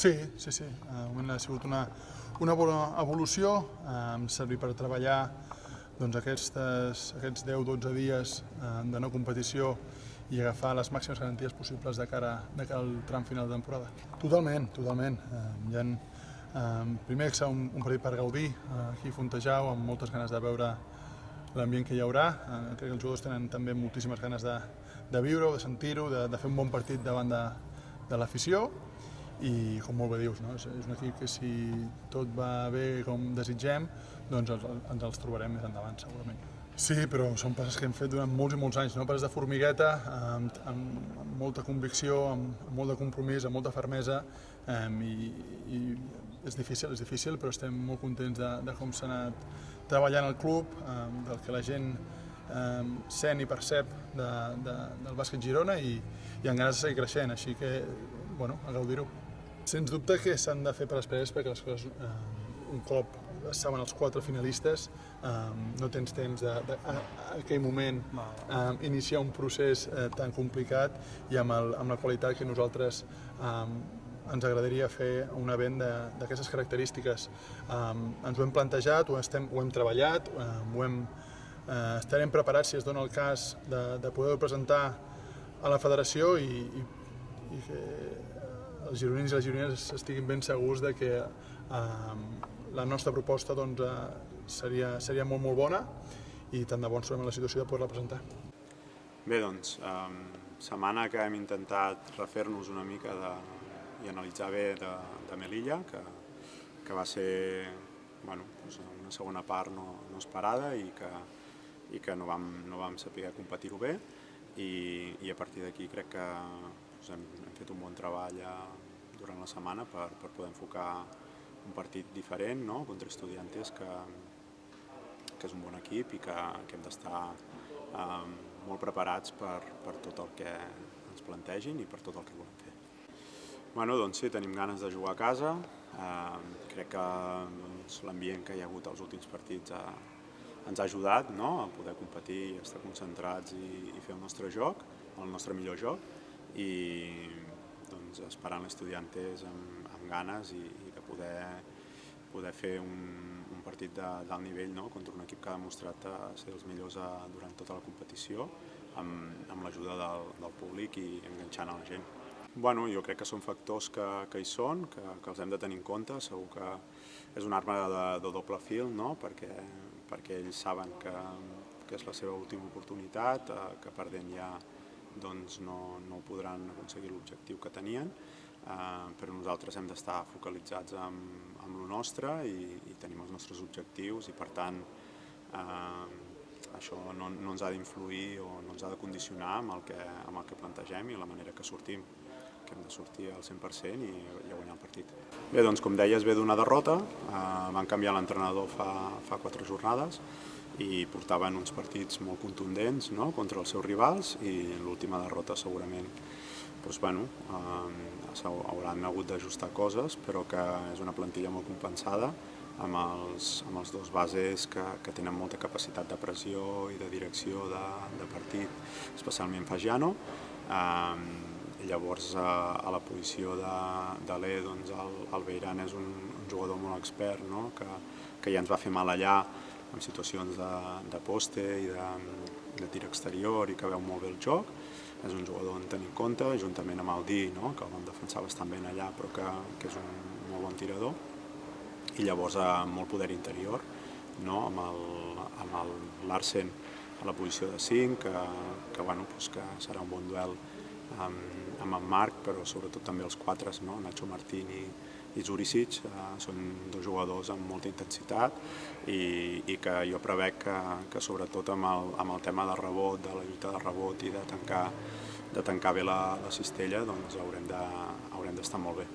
Sí. Ha sigut una bona evolució, em servir per treballar aquests 10-12 dies de no competició i agafar les màximes garanties possibles de cara al tram final de temporada. Totalment. Primer que serà un partit per gaudir aquí a Fontejau, amb moltes ganes de veure l'ambient que hi haurà. Crec que els jugadors tenen també moltíssimes ganes de viure-ho, de sentir-ho, de fer un bon partit davant de l'afició. I com molt bé dius, és un equip que si tot va bé com desitgem, doncs ens els trobarem més endavant segurament. Sí, però són passes que hem fet durant molts i molts anys, passes de formigueta, amb molta convicció, amb molt de compromís, amb molta fermesa, i és difícil, però estem molt contents de com s'ha anat treballant al club, del que la gent sent i percep del bàsquet Girona i amb ganes de seguir creixent, així que, a gaudir-ho. Sens dubte que s'han de fer per després perquè les coses, un cop estaven els 4 finalistes, no tens temps a aquell moment iniciar un procés tan complicat i amb la qualitat que nosaltres ens agradaria fer un event d'aquestes característiques. Ens ho hem plantejat, ho hem treballat, estarem preparats, si es dona el cas, de poder-ho presentar a la federació i que els gironins i les gironines estiguin ben segurs de que la nostra proposta seria molt bona i tant de bo ens trobem en la situació de poder-la presentar. Bé, setmana que hem intentat refer-nos una mica i analitzar bé de Melilla, que va ser una segona part no esperada i que no vam saber competir-ho bé, i a partir d'aquí crec que hem fet un bon treball durant la setmana per poder enfocar un partit diferent contra Estudiantes, que és un bon equip i que hem d'estar molt preparats per tot el que ens plantegin i per tot el que volem fer. Sí, tenim ganes de jugar a casa. Crec que l'ambient que hi ha hagut als últims partits ens ha ajudat a poder competir, estar concentrats i fer el nostre joc, el nostre millor joc, i esperant l'Estudiantes amb ganes i de poder fer un partit d'alt nivell contra un equip que ha demostrat ser els millors durant tota la competició, amb l'ajuda del públic i enganxant a la gent. Jo crec que són factors que hi són, que els hem de tenir en compte. Segur que és una arma de doble fil, perquè ells saben que és la seva última oportunitat, que perdent ja no podran aconseguir l'objectiu que tenien, però nosaltres hem d'estar focalitzats en el nostre i tenim els nostres objectius i per tant això no ens ha d'influir o no ens ha de condicionar amb el que plantegem i la manera que sortim, que hem de sortir al 100% i guanyar el partit. Bé, com deies, ve d'una derrota, van canviar l'entrenador fa 4 jornades i portaven uns partits molt contundents contra els seus rivals, i l'última derrota segurament hauran hagut d'ajustar coses, però que és una plantilla molt compensada amb els 2 bases que tenen molta capacitat de pressió i de direcció de partit, especialment Fagiano. Llavors, a la posició de l'E, el Beirán és un jugador molt expert, que ja ens va fer mal allà en situacions de poste i de tir exterior i que veu molt bé el joc. És un jugador a tenir en compte, juntament amb el Di, que el vam defensar bastant bé allà, però que és un molt bon tirador. I llavors molt poder interior, amb el Larsen a la posició de 5, que serà un bon duel amb en Marc, però sobretot també els 4, Nacho Martín i Zurisic, són 2 jugadors amb molta intensitat i que jo prevec que sobretot amb el tema de rebot, de la lluita de rebot i de tancar bé la cistella, haurem d'estar molt bé.